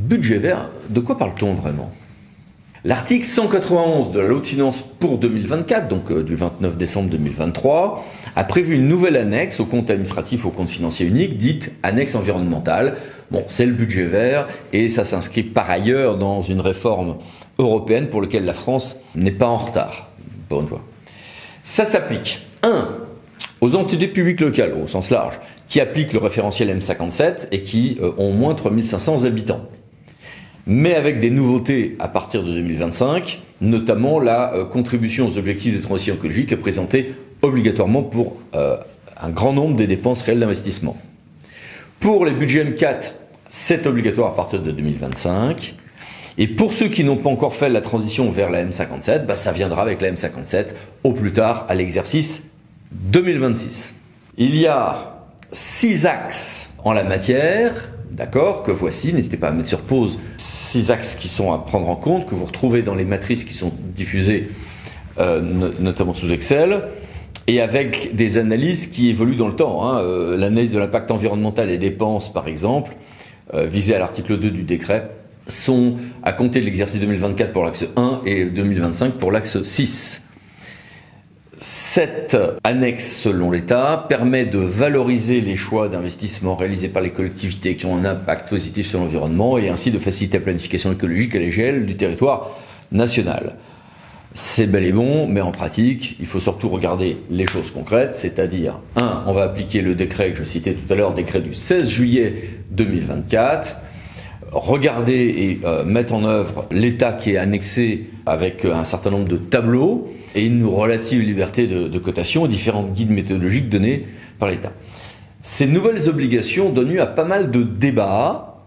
budget vert, de quoi parle-t-on vraiment? L'article 191 de la loi de finances pour 2024, donc du 29 décembre 2023, a prévu une nouvelle annexe au compte administratif au compte financier unique, dite annexe environnementale. Bon, c'est le budget vert et ça s'inscrit par ailleurs dans une réforme européenne pour laquelle la France n'est pas en retard, pour une fois. Ça s'applique, 1. aux entités publiques locales, au sens large, qui appliquent le référentiel M57 et qui ont au moins 3500 habitants. Mais avec des nouveautés à partir de 2025, notamment la contribution aux objectifs de transition écologique est présentée obligatoirement pour un grand nombre des dépenses réelles d'investissement. Pour les budgets M4, c'est obligatoire à partir de 2025. Et pour ceux qui n'ont pas encore fait la transition vers la M57, ça viendra avec la M57 au plus tard à l'exercice 2026. Il y a 6 axes en la matière, d'accord, que voici, n'hésitez pas à mettre sur pause, 6 axes qui sont à prendre en compte, que vous retrouvez dans les matrices qui sont diffusées, notamment sous Excel, et avec des analyses qui évoluent dans le temps. L'analyse de l'impact environnemental et dépenses, par exemple, visée à l'article 2 du décret, sont à compter de l'exercice 2024 pour l'axe 1 et 2025 pour l'axe 6. Cette annexe, selon l'État, permet de valoriser les choix d'investissement réalisés par les collectivités qui ont un impact positif sur l'environnement et ainsi de faciliter la planification écologique à l'échelle du territoire national. C'est bel et bon, mais en pratique, il faut surtout regarder les choses concrètes, c'est-à-dire, 1. on va appliquer le décret que je citais tout à l'heure, décret du 16 juillet 2024, regarder et mettre en œuvre l'état qui est annexé avec un certain nombre de tableaux et une relative liberté de cotation et différents guides méthodologiques donnés par l'État. Ces nouvelles obligations donnent lieu à pas mal de débats,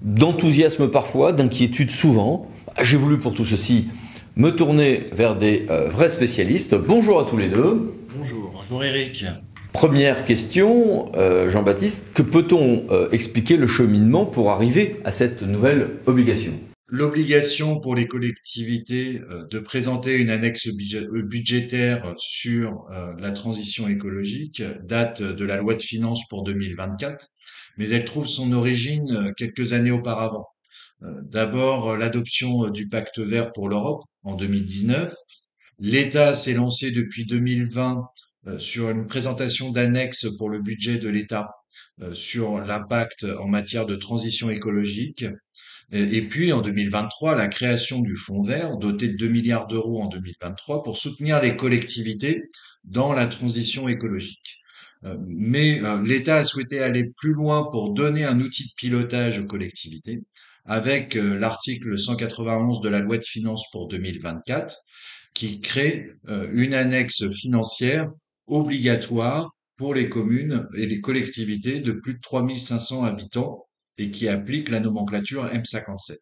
d'enthousiasme parfois, d'inquiétude souvent. J'ai voulu pour tout ceci me tourner vers des vrais spécialistes. Bonjour à tous les deux. Bonjour. Bonjour Eric. Première question, Jean-Baptiste, que peut-on expliquer le cheminement pour arriver à cette nouvelle obligation? L'obligation pour les collectivités de présenter une annexe budgétaire sur la transition écologique date de la loi de finances pour 2024, mais elle trouve son origine quelques années auparavant. D'abord, l'adoption du pacte vert pour l'Europe en 2019. L'État s'est lancé depuis 2020 sur une présentation d'annexe pour le budget de l'État sur l'impact en matière de transition écologique. Et puis en 2023, la création du Fonds vert, doté de 2 milliards d'euros en 2023, pour soutenir les collectivités dans la transition écologique. Mais l'État a souhaité aller plus loin pour donner un outil de pilotage aux collectivités, avec l'article 191 de la loi de finances pour 2024, qui crée une annexe financière obligatoire pour les communes et les collectivités de plus de 3500 habitants et qui applique la nomenclature M57.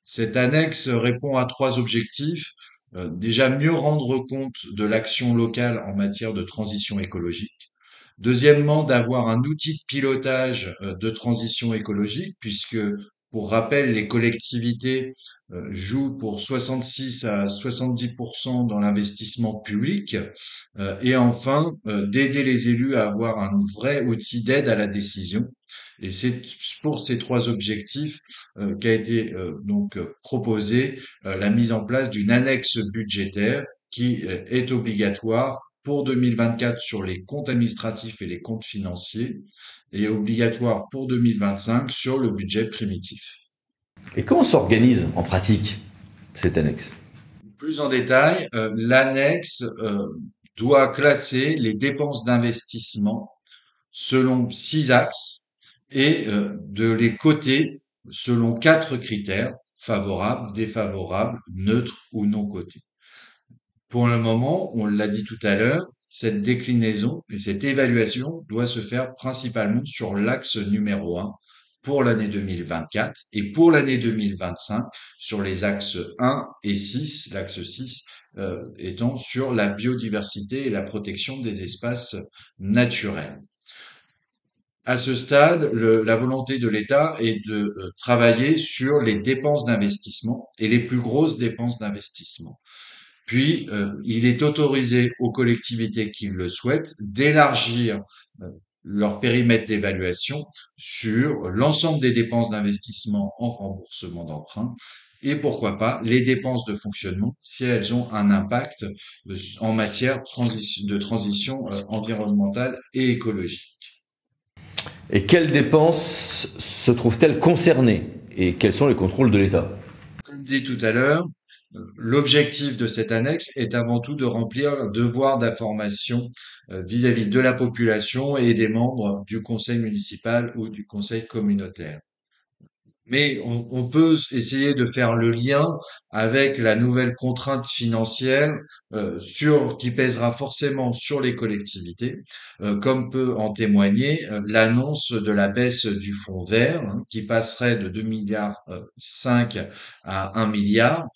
Cette annexe répond à 3 objectifs. Déjà, mieux rendre compte de l'action locale en matière de transition écologique. Deuxièmement, d'avoir un outil de pilotage de transition écologique, puisque, pour rappel, les collectivités jouent pour 66 à 70% dans l'investissement public. Et enfin, d'aider les élus à avoir un vrai outil d'aide à la décision. Et c'est pour ces 3 objectifs qu'a été proposé la mise en place d'une annexe budgétaire qui est obligatoire pour 2024 sur les comptes administratifs et les comptes financiers et obligatoire pour 2025 sur le budget primitif. Et comment s'organise en pratique cette annexe? Plus en détail, l'annexe doit classer les dépenses d'investissement selon 6 axes et de les coter selon 4 critères, favorables, défavorables, neutres ou non cotés. Pour le moment, on l'a dit tout à l'heure, cette déclinaison et cette évaluation doit se faire principalement sur l'axe numéro 1 pour l'année 2024 et pour l'année 2025 sur les axes 1 et 6, l'axe 6 étant sur la biodiversité et la protection des espaces naturels. À ce stade, la volonté de l'État est de travailler sur les dépenses d'investissement et les plus grosses dépenses d'investissement. Puis, il est autorisé aux collectivités qui le souhaitent d'élargir leur périmètre d'évaluation sur l'ensemble des dépenses d'investissement en remboursement d'emprunt et pourquoi pas les dépenses de fonctionnement si elles ont un impact en matière de transition environnementale et écologique. Et quelles dépenses se trouvent-elles concernées et quels sont les contrôles de l'État? Comme dit tout à l'heure, l'objectif de cette annexe est avant tout de remplir un devoir d'information vis-à-vis de la population et des membres du conseil municipal ou du conseil communautaire. Mais on peut essayer de faire le lien avec la nouvelle contrainte financière qui pèsera forcément sur les collectivités, comme peut en témoigner l'annonce de la baisse du fonds vert, hein, qui passerait de 2 milliards 5 à 1 milliard,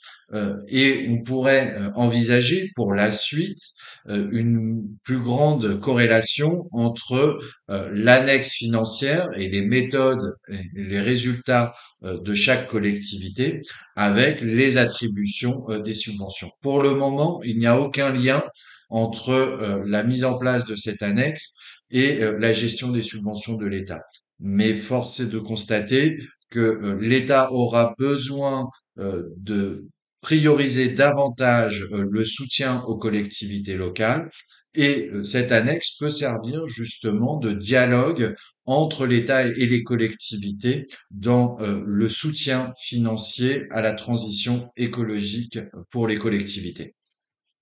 et on pourrait envisager pour la suite une plus grande corrélation entre l'annexe financière et les méthodes et les résultats de chaque collectivité avec les attributions des subventions. Pour le moment, il n'y a aucun lien entre la mise en place de cette annexe et la gestion des subventions de l'État. Mais force est de constater que l'État aura besoin de prioriser davantage le soutien aux collectivités locales et cette annexe peut servir justement de dialogue entre l'État et les collectivités dans le soutien financier à la transition écologique pour les collectivités.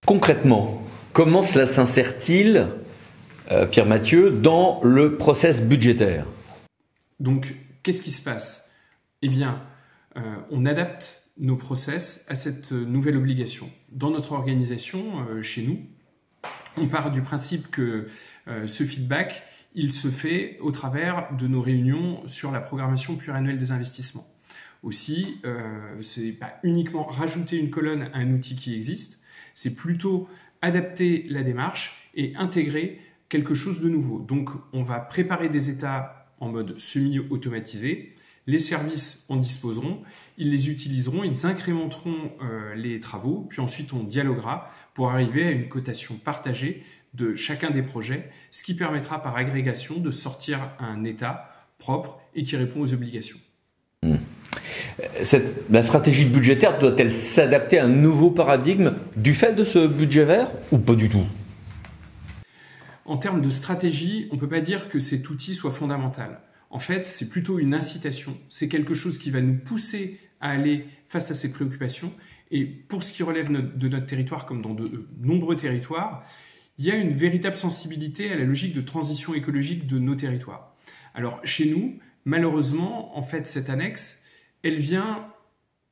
Concrètement, comment cela s'insère-t-il, Pierre Mathieu, dans le process budgétaire? Donc, qu'est-ce qui se passe? Eh bien, on adapte nos process à cette nouvelle obligation. Dans notre organisation, chez nous, on part du principe que ce feedback, il se fait au travers de nos réunions sur la programmation pluriannuelle des investissements. Aussi, c'est pas uniquement rajouter une colonne à un outil qui existe, c'est plutôt adapter la démarche et intégrer quelque chose de nouveau. Donc, on va préparer des états en mode semi-automatisé. Les services en disposeront, ils les utiliseront, ils incrémenteront les travaux, puis ensuite on dialoguera pour arriver à une cotation partagée de chacun des projets, ce qui permettra par agrégation de sortir un état propre et qui répond aux obligations. La stratégie budgétaire doit-elle s'adapter à un nouveau paradigme du fait de ce budget vert ou pas du tout? En termes de stratégie, on ne peut pas dire que cet outil soit fondamental. En fait, c'est plutôt une incitation. C'est quelque chose qui va nous pousser à aller face à ces préoccupations. Et pour ce qui relève de notre territoire, comme dans de nombreux territoires, il y a une véritable sensibilité à la logique de transition écologique de nos territoires. Alors, chez nous, malheureusement, en fait, cette annexe, elle vient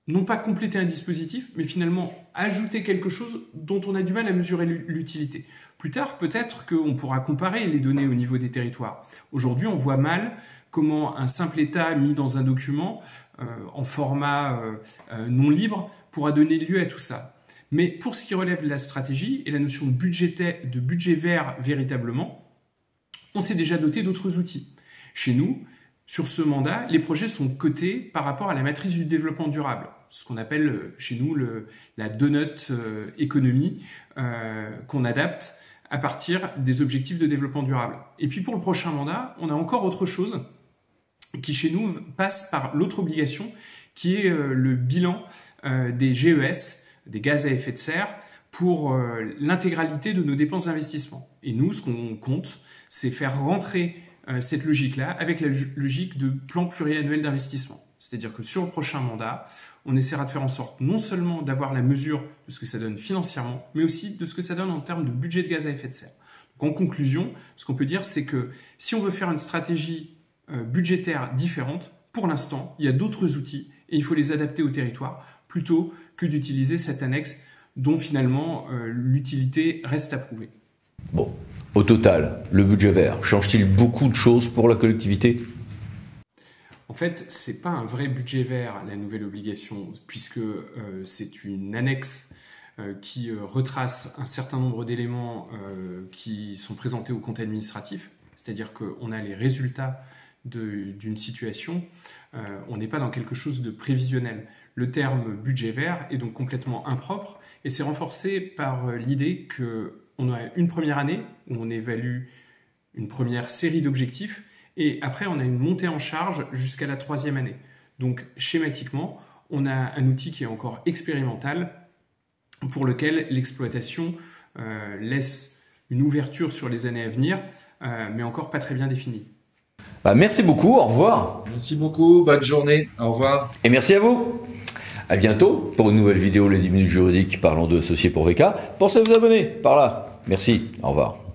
non pas compléter un dispositif, mais finalement ajouter quelque chose dont on a du mal à mesurer l'utilité. Plus tard, peut-être qu'on pourra comparer les données au niveau des territoires. Aujourd'hui, on voit mal comment un simple état mis dans un document en format non libre pourra donner lieu à tout ça. Mais pour ce qui relève de la stratégie et la notion de budget vert véritablement, on s'est déjà doté d'autres outils. Chez nous, sur ce mandat, les projets sont cotés par rapport à la matrice du développement durable, ce qu'on appelle chez nous la donut économie, qu'on adapte à partir des objectifs de développement durable. Et puis pour le prochain mandat, on a encore autre chose qui chez nous passe par l'autre obligation, qui est le bilan des GES, des gaz à effet de serre, pour l'intégralité de nos dépenses d'investissement. Et nous, ce qu'on compte, c'est faire rentrer cette logique-là avec la logique de plan pluriannuel d'investissement. C'est-à-dire que sur le prochain mandat, on essaiera de faire en sorte non seulement d'avoir la mesure de ce que ça donne financièrement, mais aussi de ce que ça donne en termes de budget de gaz à effet de serre. Donc en conclusion, ce qu'on peut dire, c'est que si on veut faire une stratégie budgétaire différente, pour l'instant, il y a d'autres outils et il faut les adapter au territoire plutôt que d'utiliser cette annexe dont finalement l'utilité reste à prouver. Bon, au total, le budget vert change-t-il beaucoup de choses pour la collectivité? En fait, c'est pas un vrai budget vert, la nouvelle obligation, puisque c'est une annexe qui retrace un certain nombre d'éléments qui sont présentés au compte administratif, c'est-à-dire qu'on a les résultats d'une situation, on n'est pas dans quelque chose de prévisionnel. Le terme budget vert est donc complètement impropre et c'est renforcé par l'idée qu'on a une première année où on évalue une première série d'objectifs et après on a une montée en charge jusqu'à la 3e année. Donc schématiquement, on a un outil qui est encore expérimental pour lequel l'exploitation laisse une ouverture sur les années à venir, mais encore pas très bien définie. Merci beaucoup, au revoir. Merci beaucoup, bonne journée, au revoir. Et merci à vous. À bientôt pour une nouvelle vidéo Les 10 minutes juridiques parlant de associés pour VK. Pensez à vous abonner par là. Merci, au revoir.